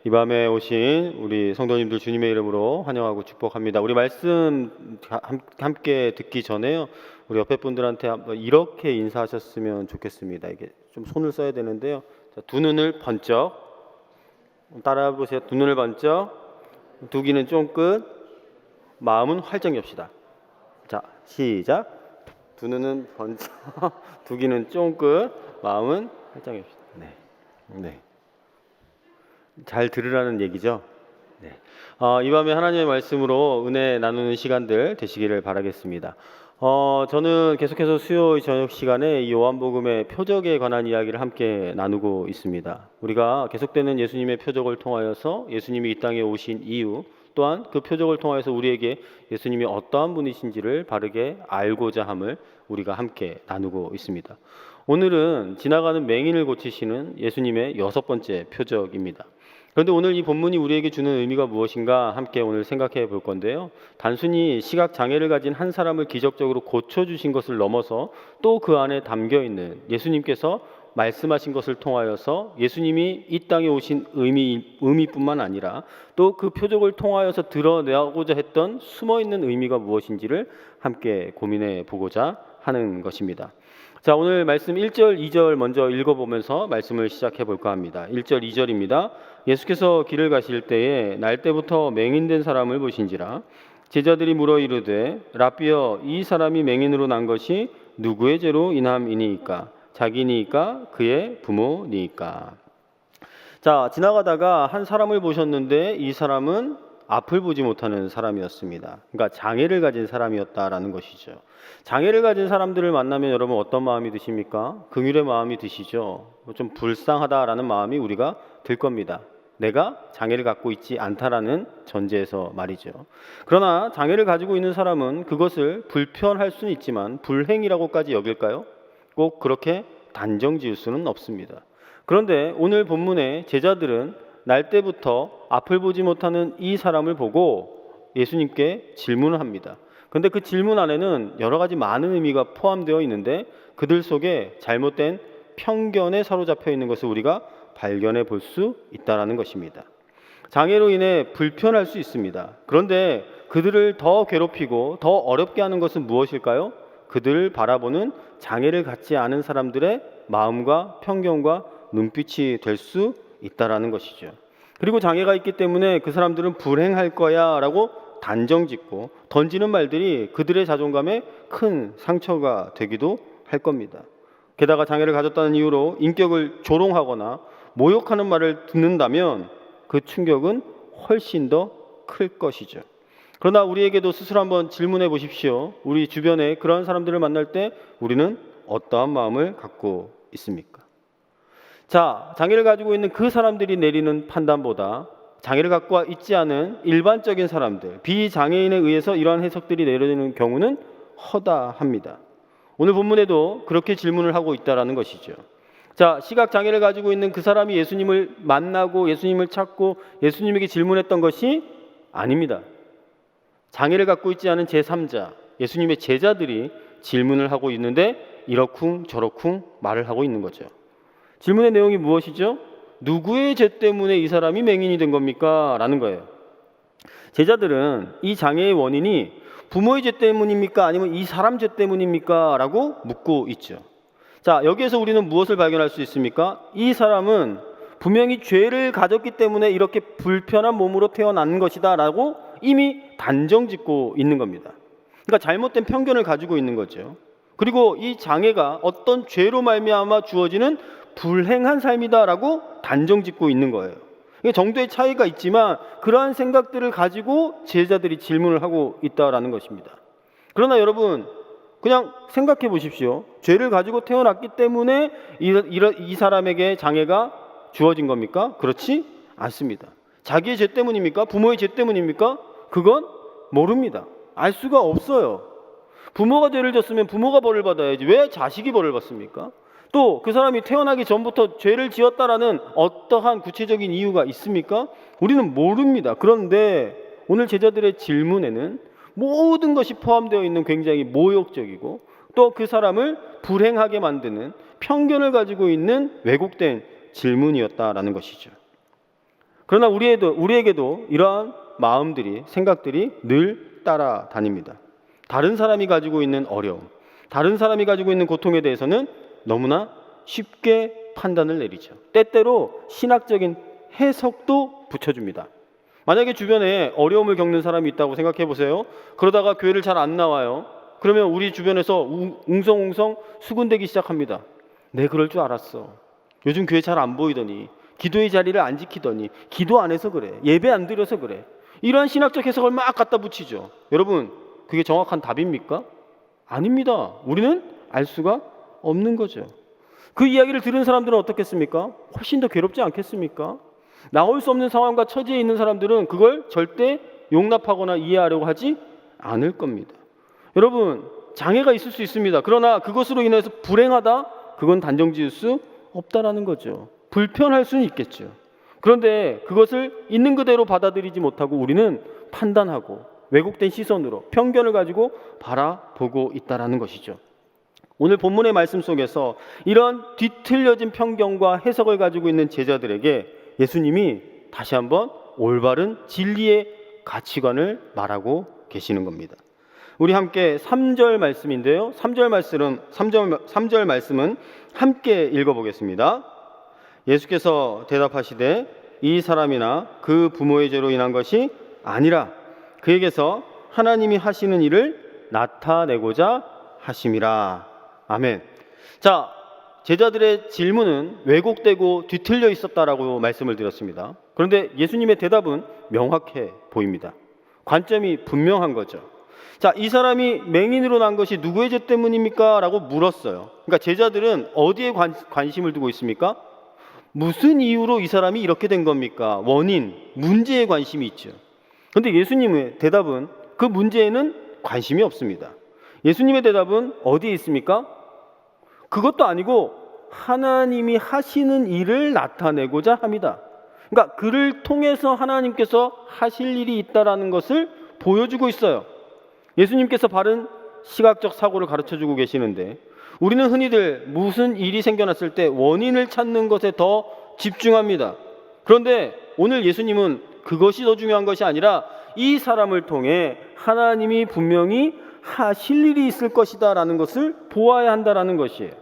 이 밤에 오신 우리 성도님들 주님의 이름으로 환영하고 축복합니다. 우리 말씀 함께 듣기 전에요. 우리 옆에 분들한테 한번 이렇게 인사하셨으면 좋겠습니다. 이게 좀 손을 써야 되는데요. 자, 두 눈을 번쩍 따라해 보세요. 두 눈을 번쩍, 두 귀는 쫑긋, 마음은 활짝 엽시다. 자, 시작. 두 눈은 번쩍, 두 귀는 쫑긋, 마음은 활짝 엽시다. 네. 잘 들으라는 얘기죠. 네. 이 밤에 하나님의 말씀으로 은혜 나누는 시간들 되시기를 바라겠습니다. 저는 계속해서 수요 저녁 시간에 이 요한복음의 표적에 관한 이야기를 함께 나누고 있습니다. 우리가 계속되는 예수님의 표적을 통하여서 예수님이 이 땅에 오신 이유, 또한 그 표적을 통하여서 우리에게 예수님이 어떠한 분이신지를 바르게 알고자 함을 우리가 함께 나누고 있습니다. 오늘은 지나가는 맹인을 고치시는 예수님의 6번째 표적입니다. 그런데 오늘 이 본문이 우리에게 주는 의미가 무엇인가 함께 오늘 생각해 볼 건데요. 단순히 시각 장애를 가진 한 사람을 기적적으로 고쳐주신 것을 넘어서 또 그 안에 담겨 있는 예수님께서 말씀하신 것을 통하여서 예수님이 이 땅에 오신 의미뿐만 아니라 또 그 표적을 통하여서 드러내고자 했던 숨어있는 의미가 무엇인지를 함께 고민해 보고자 하는 것입니다. 자, 오늘 말씀 1절, 2절 먼저 읽어보면서 말씀을 시작해 볼까 합니다. 1절, 2절입니다. 예수께서 길을 가실 때에 날 때부터 맹인된 사람을 보신지라 제자들이 물어 이르되 라삐여 이 사람이 맹인으로 난 것이 누구의 죄로 인함이니이까 자기니이까 그의 부모니이까. 자, 지나가다가 한 사람을 보셨는데 이 사람은 앞을 보지 못하는 사람이었습니다. 그러니까 장애를 가진 사람이었다라는 것이죠. 장애를 가진 사람들을 만나면 여러분 어떤 마음이 드십니까? 긍휼의 마음이 드시죠. 좀 불쌍하다라는 마음이 우리가 들 겁니다. 내가 장애를 갖고 있지 않다라는 전제에서 말이죠. 그러나 장애를 가지고 있는 사람은 그것을 불편할 수는 있지만 불행이라고까지 여길까요? 꼭 그렇게 단정 지을 수는 없습니다. 그런데 오늘 본문의 제자들은 날 때부터 앞을 보지 못하는 이 사람을 보고 예수님께 질문을 합니다. 그런데 그 질문 안에는 여러 가지 많은 의미가 포함되어 있는데 그들 속에 잘못된 편견에 사로잡혀 있는 것을 우리가 발견해 볼 수 있다는 것입니다. 장애로 인해 불편할 수 있습니다. 그런데 그들을 더 괴롭히고 더 어렵게 하는 것은 무엇일까요? 그들을 바라보는 장애를 갖지 않은 사람들의 마음과 편견과 눈빛이 될 수 있다라는 것이죠. 그리고 장애가 있기 때문에 그 사람들은 불행할 거야 라고 단정짓고 던지는 말들이 그들의 자존감에 큰 상처가 되기도 할 겁니다. 게다가 장애를 가졌다는 이유로 인격을 조롱하거나 모욕하는 말을 듣는다면 그 충격은 훨씬 더 클 것이죠. 그러나 우리에게도 스스로 한번 질문해 보십시오. 우리 주변에 그런 사람들을 만날 때 우리는 어떠한 마음을 갖고 있습니까? 자, 장애를 가지고 있는 그 사람들이 내리는 판단보다 장애를 갖고 있지 않은 일반적인 사람들, 비장애인에 의해서 이러한 해석들이 내려지는 경우는 허다합니다. 오늘 본문에도 그렇게 질문을 하고 있다는 것이죠. 자, 시각장애를 가지고 있는 그 사람이 예수님을 만나고 예수님을 찾고 예수님에게 질문했던 것이 아닙니다. 장애를 갖고 있지 않은 제3자, 예수님의 제자들이 질문을 하고 있는데 이러쿵 저러쿵 말을 하고 있는 거죠. 질문의 내용이 무엇이죠? 누구의 죄 때문에 이 사람이 맹인이 된 겁니까? 라는 거예요. 제자들은 이 장애의 원인이 부모의 죄 때문입니까? 아니면 이 사람 죄 때문입니까? 라고 묻고 있죠. 자, 여기에서 우리는 무엇을 발견할 수 있습니까? 이 사람은 분명히 죄를 가졌기 때문에 이렇게 불편한 몸으로 태어난 것이다 라고 이미 단정짓고 있는 겁니다. 그러니까 잘못된 편견을 가지고 있는 거죠. 그리고 이 장애가 어떤 죄로 말미암아 주어지는 불행한 삶이다라고 단정짓고 있는 거예요. 정도의 차이가 있지만 그러한 생각들을 가지고 제자들이 질문을 하고 있다라는 것입니다. 그러나 여러분 그냥 생각해 보십시오. 죄를 가지고 태어났기 때문에 이 사람에게 장애가 주어진 겁니까? 그렇지 않습니다. 자기의 죄 때문입니까? 부모의 죄 때문입니까? 그건 모릅니다. 알 수가 없어요. 부모가 죄를 졌으면 부모가 벌을 받아야지 왜 자식이 벌을 받습니까? 또 그 사람이 태어나기 전부터 죄를 지었다라는 어떠한 구체적인 이유가 있습니까? 우리는 모릅니다. 그런데 오늘 제자들의 질문에는 모든 것이 포함되어 있는 굉장히 모욕적이고 또 그 사람을 불행하게 만드는 편견을 가지고 있는 왜곡된 질문이었다라는 것이죠. 그러나 우리에게도 이러한 마음들이, 생각들이 늘 따라다닙니다. 다른 사람이 가지고 있는 어려움, 다른 사람이 가지고 있는 고통에 대해서는 너무나 쉽게 판단을 내리죠. 때때로 신학적인 해석도 붙여줍니다. 만약에 주변에 어려움을 겪는 사람이 있다고 생각해 보세요. 그러다가 교회를 잘 안 나와요. 그러면 우리 주변에서 웅성웅성 수군대기 시작합니다. 네, 그럴 줄 알았어. 요즘 교회 잘 안 보이더니, 기도의 자리를 안 지키더니, 기도 안 해서 그래, 예배 안 드려서 그래. 이러한 신학적 해석을 막 갖다 붙이죠. 여러분, 그게 정확한 답입니까? 아닙니다. 우리는 알 수가 없는 거죠. 그 이야기를 들은 사람들은 어떻겠습니까? 훨씬 더 괴롭지 않겠습니까? 나올 수 없는 상황과 처지에 있는 사람들은 그걸 절대 용납하거나 이해하려고 하지 않을 겁니다. 여러분, 장애가 있을 수 있습니다. 그러나 그것으로 인해서 불행하다? 그건 단정 지을 수 없다라는 거죠. 불편할 수는 있겠죠. 그런데 그것을 있는 그대로 받아들이지 못하고 우리는 판단하고 왜곡된 시선으로 편견을 가지고 바라보고 있다라는 것이죠. 오늘 본문의 말씀 속에서 이런 뒤틀려진 편견과 해석을 가지고 있는 제자들에게 예수님이 다시 한번 올바른 진리의 가치관을 말하고 계시는 겁니다. 우리 함께 3절 말씀인데요. 3절 말씀은 함께 읽어보겠습니다. 예수께서 대답하시되 이 사람이나 그 부모의 죄로 인한 것이 아니라 그에게서 하나님이 하시는 일을 나타내고자 하심이라. 아멘. 자, 제자들의 질문은 왜곡되고 뒤틀려 있었다라고 말씀을 드렸습니다. 그런데 예수님의 대답은 명확해 보입니다. 관점이 분명한 거죠. 자, 이 사람이 맹인으로 난 것이 누구의 죄 때문입니까? 라고 물었어요. 그러니까 제자들은 어디에 관심을 두고 있습니까? 무슨 이유로 이 사람이 이렇게 된 겁니까? 원인, 문제에 관심이 있죠. 그런데 예수님의 대답은 그 문제에는 관심이 없습니다. 예수님의 대답은 어디에 있습니까? 그것도 아니고 하나님이 하시는 일을 나타내고자 합니다. 그러니까 그를 통해서 하나님께서 하실 일이 있다라는 것을 보여주고 있어요. 예수님께서 바른 시각적 사고를 가르쳐주고 계시는데 우리는 흔히들 무슨 일이 생겨났을 때 원인을 찾는 것에 더 집중합니다. 그런데 오늘 예수님은 그것이 더 중요한 것이 아니라 이 사람을 통해 하나님이 분명히 하실 일이 있을 것이다 라는 것을 보아야 한다라는 것이에요.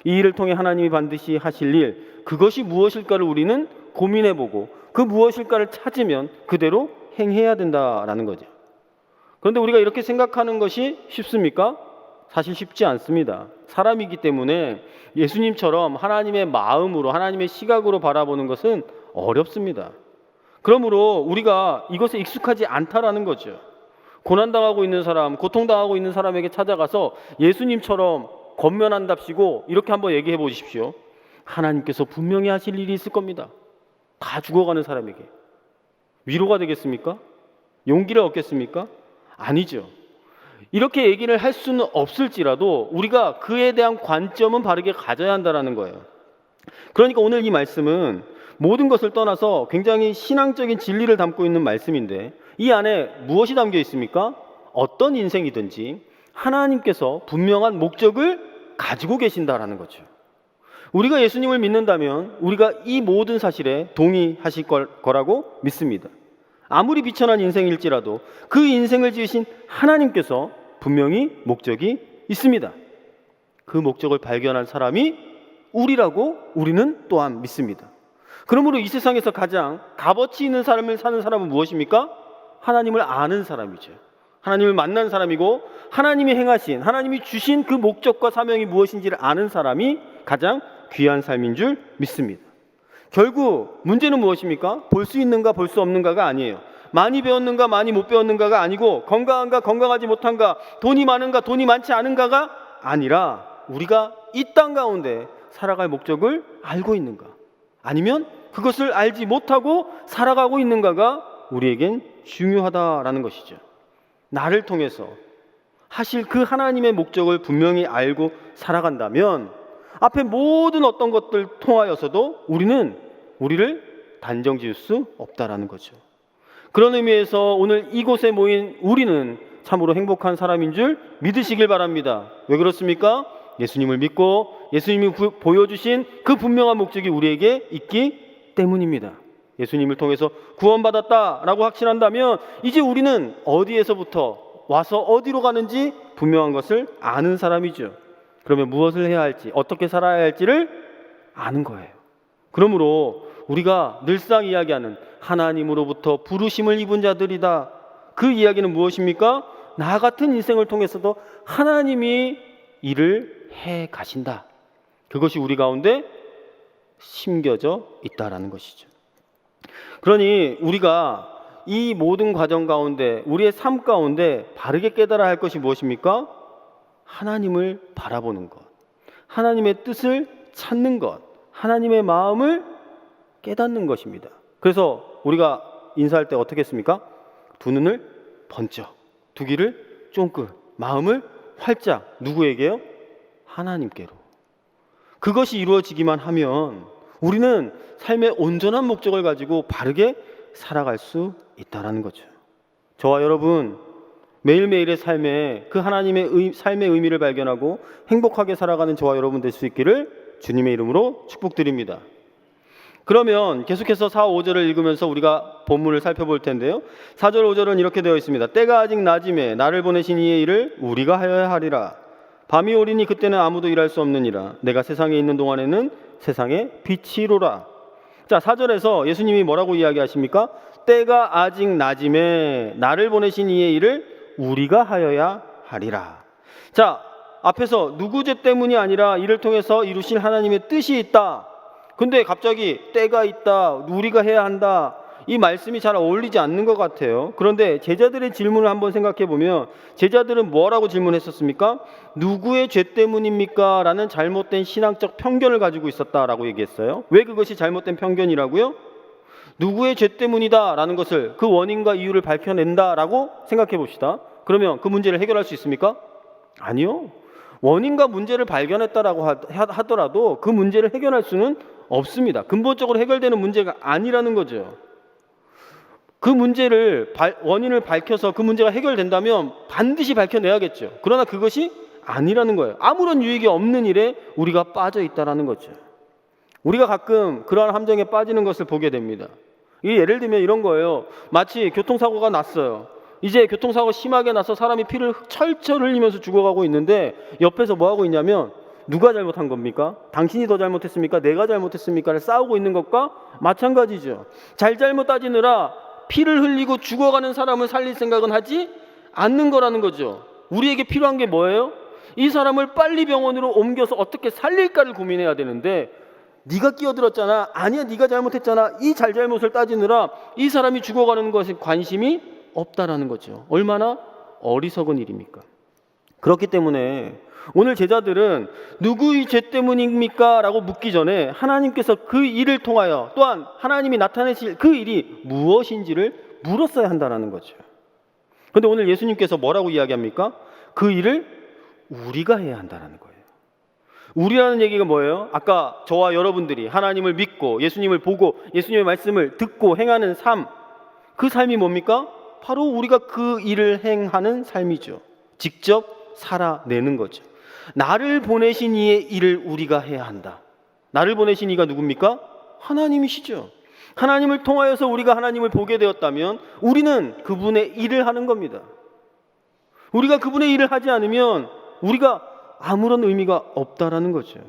이 일을 통해 하나님이 반드시 하실 일, 그것이 무엇일까를 우리는 고민해보고 그 무엇일까를 찾으면 그대로 행해야 된다라는 거죠. 그런데 우리가 이렇게 생각하는 것이 쉽습니까? 사실 쉽지 않습니다. 사람이기 때문에 예수님처럼 하나님의 마음으로, 하나님의 시각으로 바라보는 것은 어렵습니다. 그러므로 우리가 이것에 익숙하지 않다라는 거죠. 고난당하고 있는 사람, 고통당하고 있는 사람에게 찾아가서 예수님처럼 권면한답시고 이렇게 한번 얘기해 보십시오. 하나님께서 분명히 하실 일이 있을 겁니다. 다 죽어가는 사람에게 위로가 되겠습니까? 용기를 얻겠습니까? 아니죠. 이렇게 얘기를 할 수는 없을지라도 우리가 그에 대한 관점은 바르게 가져야 한다는 거예요. 그러니까 오늘 이 말씀은 모든 것을 떠나서 굉장히 신앙적인 진리를 담고 있는 말씀인데 이 안에 무엇이 담겨 있습니까? 어떤 인생이든지 하나님께서 분명한 목적을 가지고 계신다라는 거죠. 우리가 예수님을 믿는다면 우리가 이 모든 사실에 동의하실 거라고 믿습니다. 아무리 비천한 인생일지라도 그 인생을 지으신 하나님께서 분명히 목적이 있습니다. 그 목적을 발견한 사람이 우리라고 우리는 또한 믿습니다. 그러므로 이 세상에서 가장 값어치 있는 삶을 사는 사람은 무엇입니까? 하나님을 아는 사람이죠. 하나님을 만난 사람이고 하나님이 행하신, 하나님이 주신 그 목적과 사명이 무엇인지를 아는 사람이 가장 귀한 삶인 줄 믿습니다. 결국 문제는 무엇입니까? 볼 수 있는가 볼 수 없는가가 아니에요. 많이 배웠는가 많이 못 배웠는가가 아니고 건강한가 건강하지 못한가, 돈이 많은가 돈이 많지 않은가가 아니라 우리가 이 땅 가운데 살아갈 목적을 알고 있는가, 아니면 그것을 알지 못하고 살아가고 있는가가 우리에겐 중요하다라는 것이죠. 나를 통해서 하실 그 하나님의 목적을 분명히 알고 살아간다면 앞에 모든 어떤 것들 통하여서도 우리를 단정 지을 수 없다라는 거죠. 그런 의미에서 오늘 이곳에 모인 우리는 참으로 행복한 사람인 줄 믿으시길 바랍니다. 왜 그렇습니까? 예수님을 믿고 예수님이 보여주신 그 분명한 목적이 우리에게 있기 때문입니다. 예수님을 통해서 구원받았다라고 확신한다면 이제 우리는 어디에서부터 와서 어디로 가는지 분명한 것을 아는 사람이죠. 그러면 무엇을 해야 할지, 어떻게 살아야 할지를 아는 거예요. 그러므로 우리가 늘상 이야기하는 하나님으로부터 부르심을 입은 자들이다. 그 이야기는 무엇입니까? 나 같은 인생을 통해서도 하나님이 일을 해 가신다. 그것이 우리 가운데 심겨져 있다라는 것이죠. 그러니 우리가 이 모든 과정 가운데, 우리의 삶 가운데 바르게 깨달아야 할 것이 무엇입니까? 하나님을 바라보는 것, 하나님의 뜻을 찾는 것, 하나님의 마음을 깨닫는 것입니다. 그래서 우리가 인사할 때 어떻게 했습니까? 두 눈을 번쩍, 두 귀를 쫑긋, 마음을 활짝. 누구에게요? 하나님께로. 그것이 이루어지기만 하면 우리는 삶의 온전한 목적을 가지고 바르게 살아갈 수 있다는 거죠. 저와 여러분, 매일매일의 삶에 그 하나님의 삶의 의미를 발견하고 행복하게 살아가는 저와 여러분 될 수 있기를 주님의 이름으로 축복드립니다. 그러면 계속해서 4, 5절을 읽으면서 우리가 본문을 살펴볼 텐데요. 4절, 5절은 이렇게 되어 있습니다. 때가 아직 낮음에 나를 보내신 이의 일을 우리가 하여야 하리라. 밤이 오리니 그때는 아무도 일할 수 없느니라. 내가 세상에 있는 동안에는 세상의 빛이로라. 자, 4절에서 예수님이 뭐라고 이야기하십니까? 때가 아직 낮음에 나를 보내신 이의 일을 우리가 하여야 하리라. 자, 앞에서 누구 죄 때문이 아니라 이를 통해서 이루실 하나님의 뜻이 있다. 근데 갑자기 때가 있다, 우리가 해야 한다, 이 말씀이 잘 어울리지 않는 것 같아요. 그런데 제자들의 질문을 한번 생각해 보면 제자들은 뭐라고 질문했었습니까? 누구의 죄 때문입니까? 라는 잘못된 신앙적 편견을 가지고 있었다라고 얘기했어요. 왜 그것이 잘못된 편견이라고요? 누구의 죄 때문이다 라는 것을, 그 원인과 이유를 밝혀낸다라고 생각해 봅시다. 그러면 그 문제를 해결할 수 있습니까? 아니요. 원인과 문제를 발견했다라고 하더라도 그 문제를 해결할 수는 없습니다. 근본적으로 해결되는 문제가 아니라는 거죠. 그 문제를 원인을 밝혀서 그 문제가 해결된다면 반드시 밝혀내야겠죠. 그러나 그것이 아니라는 거예요. 아무런 유익이 없는 일에 우리가 빠져 있다라는 거죠. 우리가 가끔 그러한 함정에 빠지는 것을 보게 됩니다. 이게 예를 들면 이런 거예요. 마치 교통사고가 났어요. 이제 교통사고 심하게 나서 사람이 피를 철철 흘리면서 죽어가고 있는데 옆에서 뭐 하고 있냐면 누가 잘못한 겁니까? 당신이 더 잘못했습니까? 내가 잘못했습니까?를 싸우고 있는 것과 마찬가지죠. 잘잘못 따지느라 피를 흘리고 죽어가는 사람을 살릴 생각은 하지 않는 거라는 거죠. 우리에게 필요한 게 뭐예요? 이 사람을 빨리 병원으로 옮겨서 어떻게 살릴까를 고민해야 되는데 네가 끼어들었잖아, 아니야 네가 잘못했잖아, 이 잘잘못을 따지느라 이 사람이 죽어가는 것에 관심이 없다라는 거죠. 얼마나 어리석은 일입니까? 그렇기 때문에 오늘 제자들은 누구의 죄 때문입니까? 라고 묻기 전에 하나님께서 그 일을 통하여 또한 하나님이 나타내실 그 일이 무엇인지를 물었어야 한다는 거죠. 그런데 오늘 예수님께서 뭐라고 이야기합니까? 그 일을 우리가 해야 한다는 거예요. 우리라는 얘기가 뭐예요? 아까 저와 여러분들이 하나님을 믿고 예수님을 보고 예수님의 말씀을 듣고 행하는 삶, 그 삶이 뭡니까? 바로 우리가 그 일을 행하는 삶이죠. 직접 살아내는 거죠. 나를 보내신 이의 일을 우리가 해야 한다. 나를 보내신 이가 누굽니까? 하나님이시죠. 하나님을 통하여서 우리가 하나님을 보게 되었다면 우리는 그분의 일을 하는 겁니다. 우리가 그분의 일을 하지 않으면 우리가 아무런 의미가 없다라는 거죠.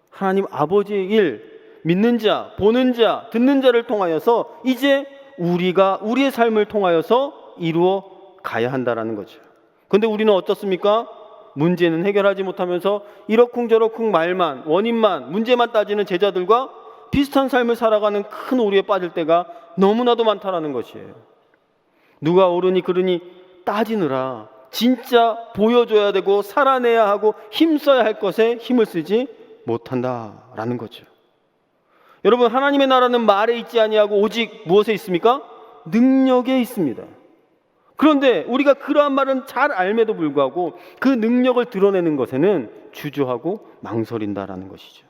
하나님 아버지의 일, 믿는 자, 보는 자, 듣는 자를 통하여서 이제 우리가 우리의 삶을 통하여서 이루어 가야 한다라는 거죠. 그런데 우리는 어떻습니까? 문제는 해결하지 못하면서 이러쿵저러쿵 말만, 원인만, 문제만 따지는 제자들과 비슷한 삶을 살아가는 큰 오류에 빠질 때가 너무나도 많다라는 것이에요. 누가 옳으니 그르니 따지느라 진짜 보여줘야 되고 살아내야 하고 힘써야 할 것에 힘을 쓰지 못한다라는 거죠. 여러분, 하나님의 나라는 말에 있지 아니하고 오직 무엇에 있습니까? 능력에 있습니다. 그런데 우리가 그러한 말은 잘 알매도 불구하고 그 능력을 드러내는 것에는 주저하고 망설인다라는 것이죠.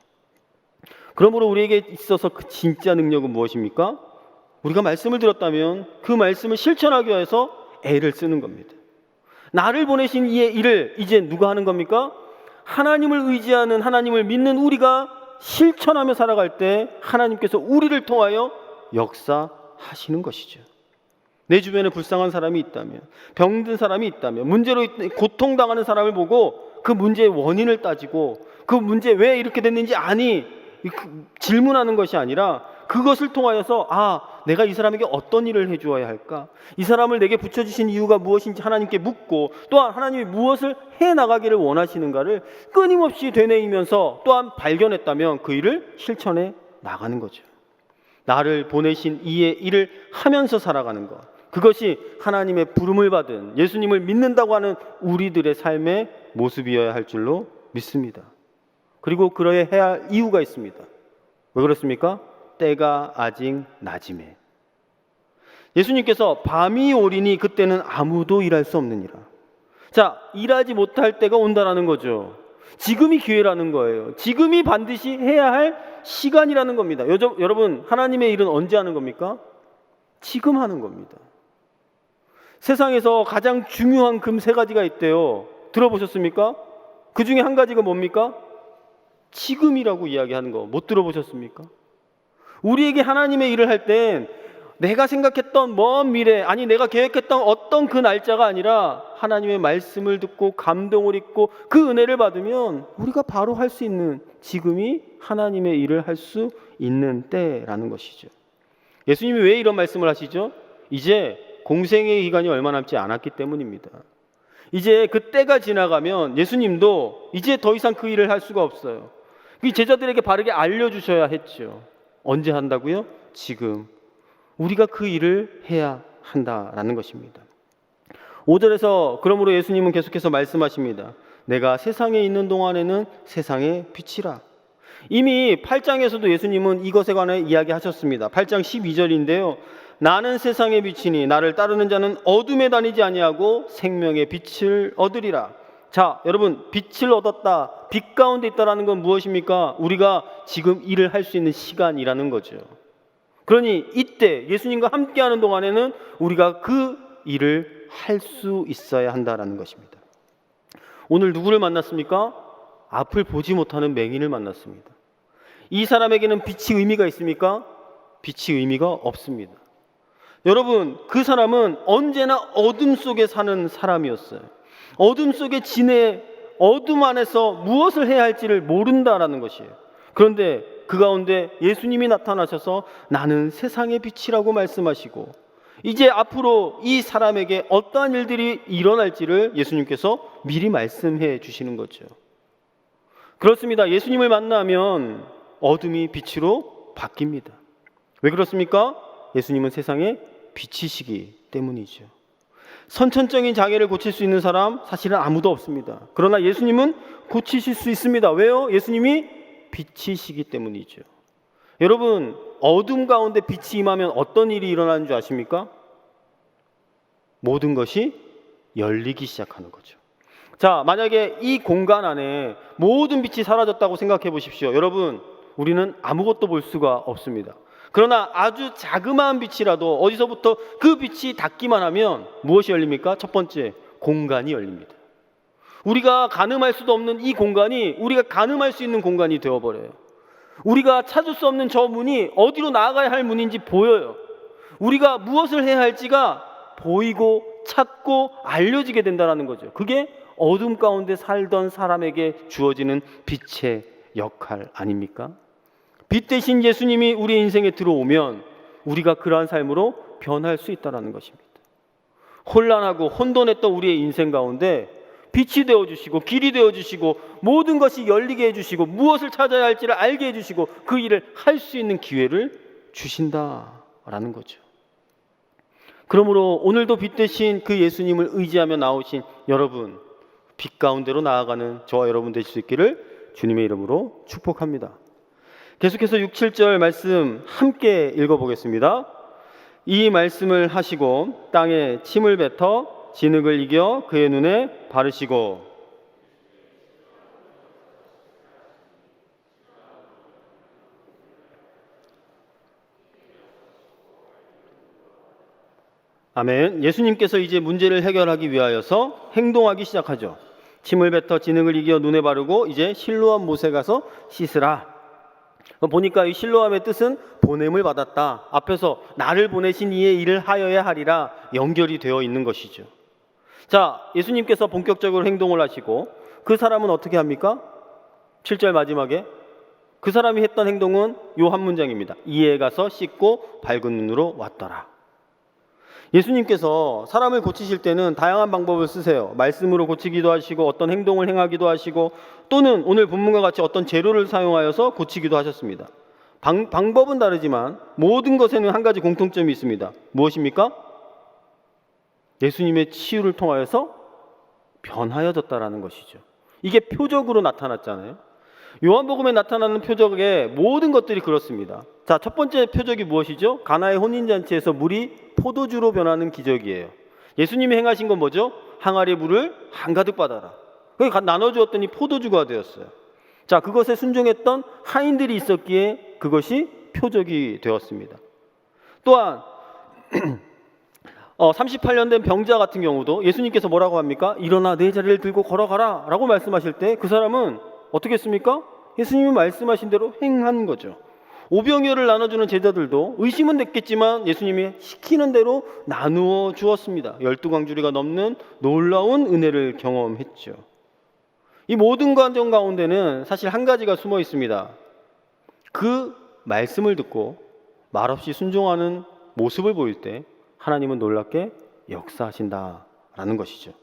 그러므로 우리에게 있어서 그 진짜 능력은 무엇입니까? 우리가 말씀을 들었다면 그 말씀을 실천하기 위해서 애를 쓰는 겁니다. 나를 보내신 이의 일을 이제 누가 하는 겁니까? 하나님을 의지하는, 하나님을 믿는 우리가 실천하며 살아갈 때 하나님께서 우리를 통하여 역사하시는 것이죠. 내 주변에 불쌍한 사람이 있다면, 병든 사람이 있다면, 문제로 고통당하는 사람을 보고 그 문제의 원인을 따지고 그 문제 왜 이렇게 됐는지 질문하는 것이 아니라 그것을 통하여서 내가 이 사람에게 어떤 일을 해주어야 할까? 이 사람을 내게 붙여주신 이유가 무엇인지 하나님께 묻고, 또한 하나님이 무엇을 해나가기를 원하시는가를 끊임없이 되뇌이면서 또한 발견했다면 그 일을 실천해 나가는 거죠. 나를 보내신 이의 일을 하면서 살아가는 것, 그것이 하나님의 부름을 받은 예수님을 믿는다고 하는 우리들의 삶의 모습이어야 할 줄로 믿습니다. 그리고 그러해야 할 이유가 있습니다. 왜 그렇습니까? 때가 아직 낮임에. 예수님께서 밤이 오리니 그때는 아무도 일할 수 없느니라. 자, 일하지 못할 때가 온다라는 거죠. 지금이 기회라는 거예요. 지금이 반드시 해야 할 시간이라는 겁니다. 여러분, 하나님의 일은 언제 하는 겁니까? 지금 하는 겁니다. 세상에서 가장 중요한 금 3가지가 있대요. 들어보셨습니까? 그 중에 한 가지가 뭡니까? 지금이라고 이야기하는 거 못 들어보셨습니까? 우리에게 하나님의 일을 할 땐 내가 생각했던 먼 미래, 아니 내가 계획했던 어떤 그 날짜가 아니라 하나님의 말씀을 듣고 감동을 입고 그 은혜를 받으면 우리가 바로 할 수 있는 지금이 하나님의 일을 할 수 있는 때라는 것이죠. 예수님이 왜 이런 말씀을 하시죠? 이제 공생의 기간이 얼마 남지 않았기 때문입니다. 이제 그 때가 지나가면 예수님도 이제 더 이상 그 일을 할 수가 없어요. 그 제자들에게 바르게 알려주셔야 했죠. 언제 한다고요? 지금. 우리가 그 일을 해야 한다라는 것입니다. 5절에서 그러므로 예수님은 계속해서 말씀하십니다. 내가 세상에 있는 동안에는 세상의 빛이라. 이미 8장에서도 예수님은 이것에 관해 이야기하셨습니다. 8장 12절인데요. 나는 세상의 빛이니 나를 따르는 자는 어둠에 다니지 아니하고 생명의 빛을 얻으리라. 자, 여러분, 빛을 얻었다, 빛 가운데 있다라는 건 무엇입니까? 우리가 지금 일을 할 수 있는 시간이라는 거죠. 그러니 이때 예수님과 함께하는 동안에는 우리가 그 일을 할 수 있어야 한다라는 것입니다. 오늘 누구를 만났습니까? 앞을 보지 못하는 맹인을 만났습니다. 이 사람에게는 빛이 의미가 있습니까? 빛이 의미가 없습니다. 여러분, 그 사람은 언제나 어둠 속에 사는 사람이었어요. 어둠 속에 지내 어둠 안에서 무엇을 해야 할지를 모른다라는 것이에요. 그런데 그 가운데 예수님이 나타나셔서 나는 세상의 빛이라고 말씀하시고 이제 앞으로 이 사람에게 어떠한 일들이 일어날지를 예수님께서 미리 말씀해 주시는 거죠. 그렇습니다. 예수님을 만나면 어둠이 빛으로 바뀝니다. 왜 그렇습니까? 예수님은 세상의 빛이시기 때문이죠. 선천적인 장애를 고칠 수 있는 사람 사실은 아무도 없습니다. 그러나 예수님은 고치실 수 있습니다. 왜요? 예수님이 빛이시기 때문이죠. 여러분, 어둠 가운데 빛이 임하면 어떤 일이 일어나는 줄 아십니까? 모든 것이 열리기 시작하는 거죠. 자, 만약에 이 공간 안에 모든 빛이 사라졌다고 생각해 보십시오. 여러분, 우리는 아무것도 볼 수가 없습니다. 그러나 아주 자그마한 빛이라도 어디서부터 그 빛이 닿기만 하면 무엇이 열립니까? 첫 번째, 공간이 열립니다. 우리가 가늠할 수도 없는 이 공간이 우리가 가늠할 수 있는 공간이 되어버려요. 우리가 찾을 수 없는 저 문이 어디로 나아가야 할 문인지 보여요. 우리가 무엇을 해야 할지가 보이고 찾고 알려지게 된다는 거죠. 그게 어둠 가운데 살던 사람에게 주어지는 빛의 역할 아닙니까? 빛 대신 예수님이 우리 인생에 들어오면 우리가 그러한 삶으로 변할 수 있다는 것입니다. 혼란하고 혼돈했던 우리의 인생 가운데 빛이 되어주시고 길이 되어주시고 모든 것이 열리게 해주시고 무엇을 찾아야 할지를 알게 해주시고 그 일을 할 수 있는 기회를 주신다라는 거죠. 그러므로 오늘도 빛 대신 그 예수님을 의지하며 나오신 여러분, 빛 가운데로 나아가는 저와 여러분 되실 수 있기를 주님의 이름으로 축복합니다. 계속해서 6, 7절 말씀 함께 읽어보겠습니다. 이 말씀을 하시고 땅에 침을 뱉어 진흙을 이겨 그의 눈에 바르시고 아멘. 예수님께서 이제 문제를 해결하기 위하여서 행동하기 시작하죠. 침을 뱉어 진흙을 이겨 눈에 바르고 이제 실로암 못에 가서 씻으라. 보니까 이 실로암의 뜻은 보냄을 받았다. 앞에서 나를 보내신 이의 일을 하여야 하리라 연결이 되어 있는 것이죠. 자, 예수님께서 본격적으로 행동을 하시고 그 사람은 어떻게 합니까? 7절 마지막에 그 사람이 했던 행동은 요 한 문장입니다. 이에 가서 씻고 밝은 눈으로 왔더라. 예수님께서 사람을 고치실 때는 다양한 방법을 쓰세요. 말씀으로 고치기도 하시고 어떤 행동을 행하기도 하시고 또는 오늘 본문과 같이 어떤 재료를 사용하여서 고치기도 하셨습니다. 방법은 다르지만 모든 것에는 한 가지 공통점이 있습니다. 무엇입니까? 예수님의 치유를 통하여서 변하여졌다라는 것이죠. 이게 표적으로 나타났잖아요. 요한복음에 나타나는 표적의 모든 것들이 그렇습니다. 자, 첫 번째 표적이 무엇이죠? 가나의 혼인잔치에서 물이 포도주로 변하는 기적이에요. 예수님이 행하신 건 뭐죠? 항아리에 물을 한가득 받아라. 그게 나눠주었더니 포도주가 되었어요. 자, 그것에 순종했던 하인들이 있었기에 그것이 표적이 되었습니다. 또한 38년 된 병자 같은 경우도 예수님께서 뭐라고 합니까? 일어나 내 자리를 들고 걸어가라 라고 말씀하실 때 그 사람은 어떻게 했습니까? 예수님이 말씀하신 대로 행한 거죠. 오병이어를 나눠주는 제자들도 의심은 됐겠지만 예수님이 시키는 대로 나누어 주었습니다. 12광주리가 넘는 놀라운 은혜를 경험했죠. 이 모든 과정 가운데는 사실 한 가지가 숨어 있습니다. 그 말씀을 듣고 말없이 순종하는 모습을 보일 때 하나님은 놀랍게 역사하신다라는 것이죠.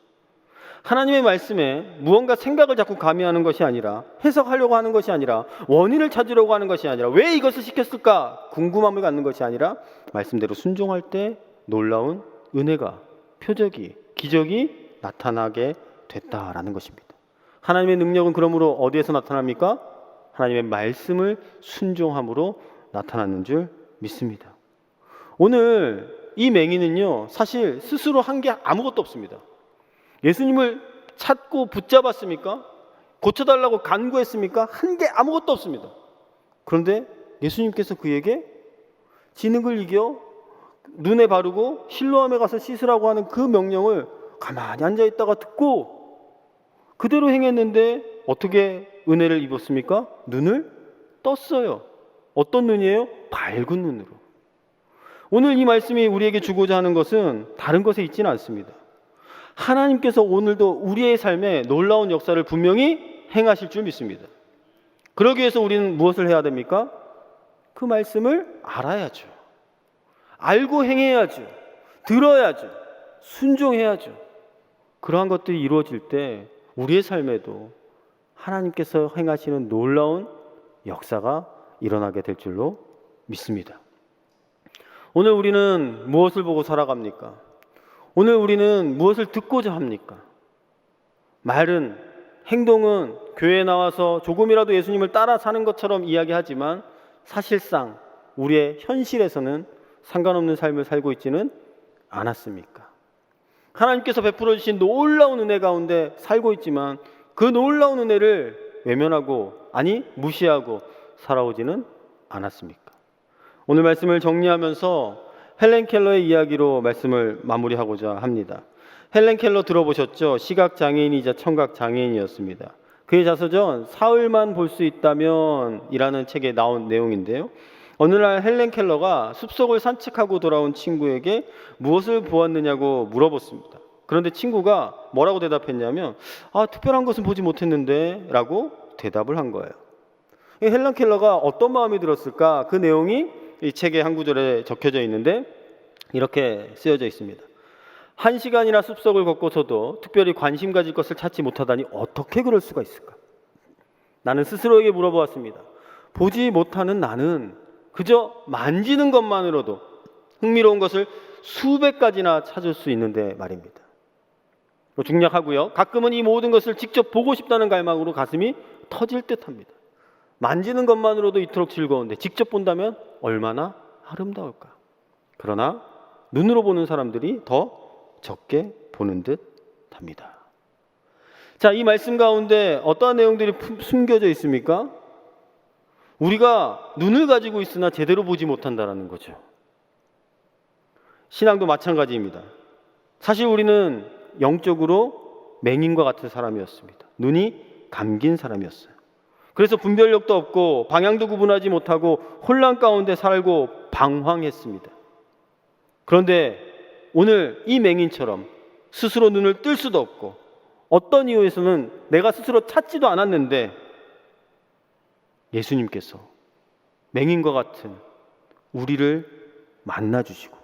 하나님의 말씀에 무언가 생각을 자꾸 가미하는 것이 아니라 해석하려고 하는 것이 아니라 원인을 찾으려고 하는 것이 아니라 왜 이것을 시켰을까 궁금함을 갖는 것이 아니라 말씀대로 순종할 때 놀라운 은혜가 표적이 기적이 나타나게 됐다라는 것입니다. 하나님의 능력은 그러므로 어디에서 나타납니까? 하나님의 말씀을 순종함으로 나타나는 줄 믿습니다. 오늘 이 맹인은요 사실 스스로 한 게 아무것도 없습니다. 예수님을 찾고 붙잡았습니까? 고쳐달라고 간구했습니까? 한 게 아무것도 없습니다. 그런데 예수님께서 그에게 진흙을 이겨 눈에 바르고 실로암에 가서 씻으라고 하는 그 명령을 가만히 앉아있다가 듣고 그대로 행했는데 어떻게 은혜를 입었습니까? 눈을 떴어요. 어떤 눈이에요? 밝은 눈으로. 오늘 이 말씀이 우리에게 주고자 하는 것은 다른 것에 있지는 않습니다. 하나님께서 오늘도 우리의 삶에 놀라운 역사를 분명히 행하실 줄 믿습니다. 그러기 위해서 우리는 무엇을 해야 됩니까? 그 말씀을 알아야죠. 알고 행해야죠. 들어야죠. 순종해야죠. 그러한 것들이 이루어질 때 우리의 삶에도 하나님께서 행하시는 놀라운 역사가 일어나게 될 줄로 믿습니다. 오늘 우리는 무엇을 보고 살아갑니까? 오늘 우리는 무엇을 듣고자 합니까? 말은, 행동은 교회에 나와서 조금이라도 예수님을 따라 사는 것처럼 이야기하지만 사실상 우리의 현실에서는 상관없는 삶을 살고 있지는 않았습니까? 하나님께서 베풀어 주신 놀라운 은혜 가운데 살고 있지만 그 놀라운 은혜를 외면하고 아니 무시하고 살아오지는 않았습니까? 오늘 말씀을 정리하면서 헬렌 켈러의 이야기로 말씀을 마무리하고자 합니다. 헬렌 켈러 들어보셨죠? 시각장애인이자 청각장애인이었습니다. 그의 자서전 사흘만 볼 수 있다면 이라는 책에 나온 내용인데요. 어느 날 헬렌 켈러가 숲속을 산책하고 돌아온 친구에게 무엇을 보았느냐고 물어봤습니다. 그런데 친구가 뭐라고 대답했냐면 특별한 것은 보지 못했는데 라고 대답을 한 거예요. 헬렌 켈러가 어떤 마음이 들었을까? 그 내용이 이 책의 한 구절에 적혀져 있는데 이렇게 쓰여져 있습니다. 1시간이나 숲속을 걷고서도 특별히 관심 가질 것을 찾지 못하다니 어떻게 그럴 수가 있을까? 나는 스스로에게 물어보았습니다. 보지 못하는 나는 그저 만지는 것만으로도 흥미로운 것을 수백 가지나 찾을 수 있는데 말입니다. 중략하고요. 가끔은 이 모든 것을 직접 보고 싶다는 갈망으로 가슴이 터질 듯합니다. 만지는 것만으로도 이토록 즐거운데 직접 본다면 얼마나 아름다울까. 그러나 눈으로 보는 사람들이 더 적게 보는 듯 합니다. 자, 이 말씀 가운데 어떠한 내용들이 숨겨져 있습니까? 우리가 눈을 가지고 있으나 제대로 보지 못한다는 거죠. 신앙도 마찬가지입니다. 사실 우리는 영적으로 맹인과 같은 사람이었습니다. 눈이 감긴 사람이었어요. 그래서 분별력도 없고 방향도 구분하지 못하고 혼란 가운데 살고 방황했습니다. 그런데 오늘 이 맹인처럼 스스로 눈을 뜰 수도 없고 어떤 이유에서는 내가 스스로 찾지도 않았는데 예수님께서 맹인과 같은 우리를 만나주시고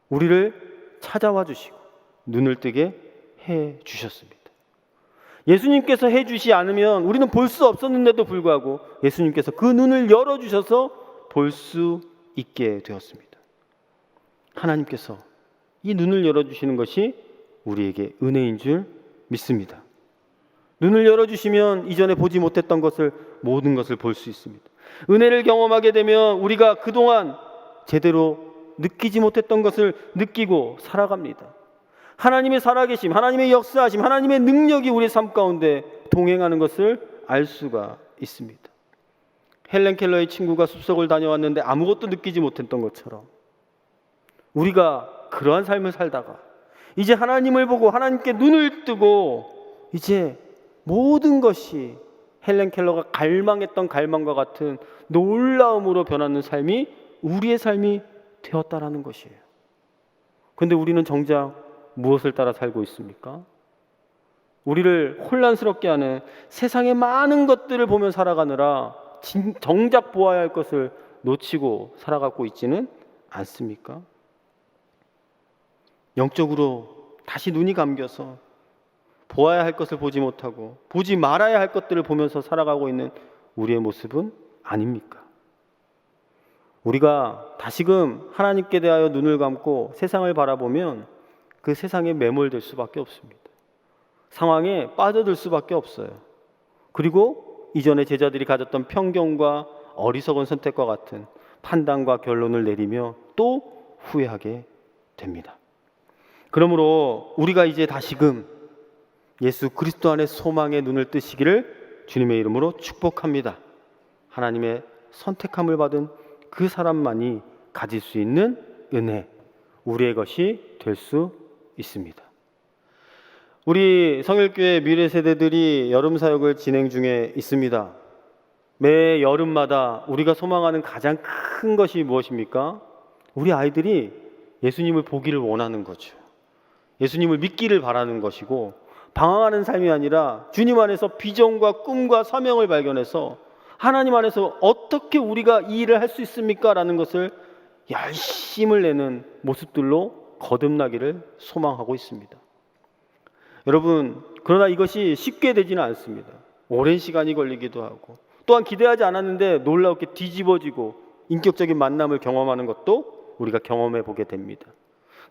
우리를 찾아와 주시고 눈을 뜨게 해 주셨습니다. 예수님께서 해주시 않으면 우리는 볼 수 없었는데도 불구하고 예수님께서 그 눈을 열어주셔서 볼 수 있게 되었습니다. 하나님께서 이 눈을 열어주시는 것이 우리에게 은혜인 줄 믿습니다. 눈을 열어주시면 이전에 보지 못했던 것을 모든 것을 볼 수 있습니다. 은혜를 경험하게 되면 우리가 그동안 제대로 느끼지 못했던 것을 느끼고 살아갑니다. 하나님의 살아계심, 하나님의 역사하심, 하나님의 능력이 우리의 삶 가운데 동행하는 것을 알 수가 있습니다. 헬렌 켈러의 친구가 숲속을 다녀왔는데 아무것도 느끼지 못했던 것처럼 우리가 그러한 삶을 살다가 이제 하나님을 보고 하나님께 눈을 뜨고 이제 모든 것이 헬렌 켈러가 갈망했던 갈망과 같은 놀라움으로 변하는 삶이 우리의 삶이 되었다라는 것이에요. 그런데 우리는 정작 무엇을 따라 살고 있습니까? 우리를 혼란스럽게 하는 세상의 많은 것들을 보며 살아가느라 정작 보아야 할 것을 놓치고 살아가고 있지는 않습니까? 영적으로 다시 눈이 감겨서 보아야 할 것을 보지 못하고 보지 말아야 할 것들을 보면서 살아가고 있는 우리의 모습은 아닙니까? 우리가 다시금 하나님께 대하여 눈을 감고 세상을 바라보면 그 세상에 매몰될 수밖에 없습니다. 상황에 빠져들 수밖에 없어요. 그리고 이전에 제자들이 가졌던 편견과 어리석은 선택과 같은 판단과 결론을 내리며 또 후회하게 됩니다. 그러므로 우리가 이제 다시금 예수 그리스도 안에 소망의 눈을 뜨시기를 주님의 이름으로 축복합니다. 하나님의 선택함을 받은 그 사람만이 가질 수 있는 은혜, 우리의 것이 될 수 있습니다. 우리 성일교회 미래 세대들이 여름 사역을 진행 중에 있습니다. 매 여름마다 우리가 소망하는 가장 큰 것이 무엇입니까? 우리 아이들이 예수님을 보기를 원하는 거죠. 예수님을 믿기를 바라는 것이고, 방황하는 삶이 아니라 주님 안에서 비전과 꿈과 사명을 발견해서 하나님 안에서 어떻게 우리가 이 일을 할 수 있습니까? 라는 것을 열심을 내는 모습들로 거듭나기를 소망하고 있습니다. 여러분, 그러나 이것이 쉽게 되지는 않습니다. 오랜 시간이 걸리기도 하고, 또한 기대하지 않았는데 놀랍게 뒤집어지고 인격적인 만남을 경험하는 것도 우리가 경험해 보게 됩니다.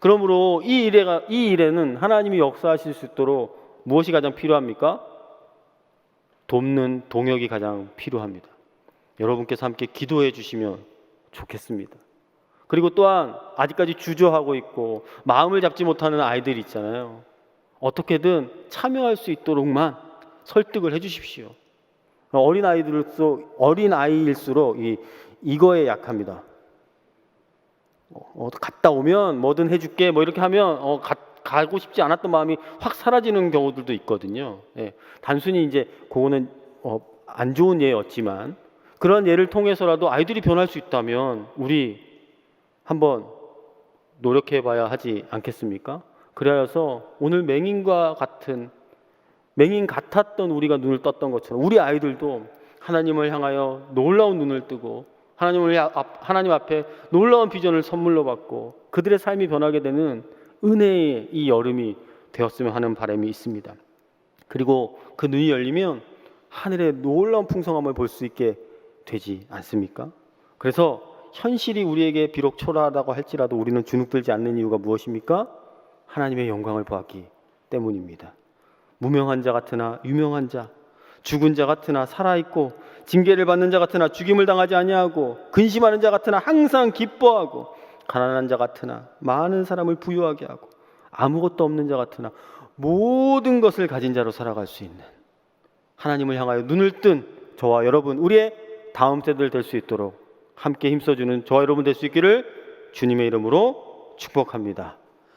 그러므로 이 일에는 하나님이 역사하실 수 있도록 무엇이 가장 필요합니까? 돕는 동역이 가장 필요합니다. 여러분께서 함께 기도해 주시면 좋겠습니다. 그리고 또한 아직까지 주저하고 있고 마음을 잡지 못하는 아이들이 있잖아요. 어떻게든 참여할 수 있도록만 설득을 해 주십시오. 어린아이일수록 이거에 약합니다. 갔다 오면 뭐든 해줄게 뭐 이렇게 하면 가고 싶지 않았던 마음이 확 사라지는 경우들도 있거든요. 단순히 이제 그거는 안 좋은 예였지만 그런 예를 통해서라도 아이들이 변할 수 있다면 우리 한번 노력해 봐야 하지 않겠습니까? 그래서 오늘 맹인 같았던 우리가 눈을 떴던 것처럼 우리 아이들도 하나님을 향하여 놀라운 눈을 뜨고 하나님 앞에 놀라운 비전을 선물로 받고 그들의 삶이 변하게 되는 은혜의 이 여름이 되었으면 하는 바람이 있습니다. 그리고 그 눈이 열리면 하늘의 놀라운 풍성함을 볼 수 있게 되지 않습니까? 그래서 현실이 우리에게 비록 초라하다고 할지라도 우리는 주눅들지 않는 이유가 무엇입니까? 하나님의 영광을 보았기 때문입니다. 무명한 자 같으나 유명한 자, 죽은 자 같으나 살아있고 징계를 받는 자 같으나 죽임을 당하지 아니하고 근심하는 자 같으나 항상 기뻐하고 가난한 자 같으나 많은 사람을 부유하게 하고 아무것도 없는 자 같으나 모든 것을 가진 자로 살아갈 수 있는 하나님을 향하여 눈을 뜬 저와 여러분, 우리의 다음 세대들 될 수 있도록 함께 힘써주는 저와 여러분 될 수 있기를 주님의 이름으로 축복합니다.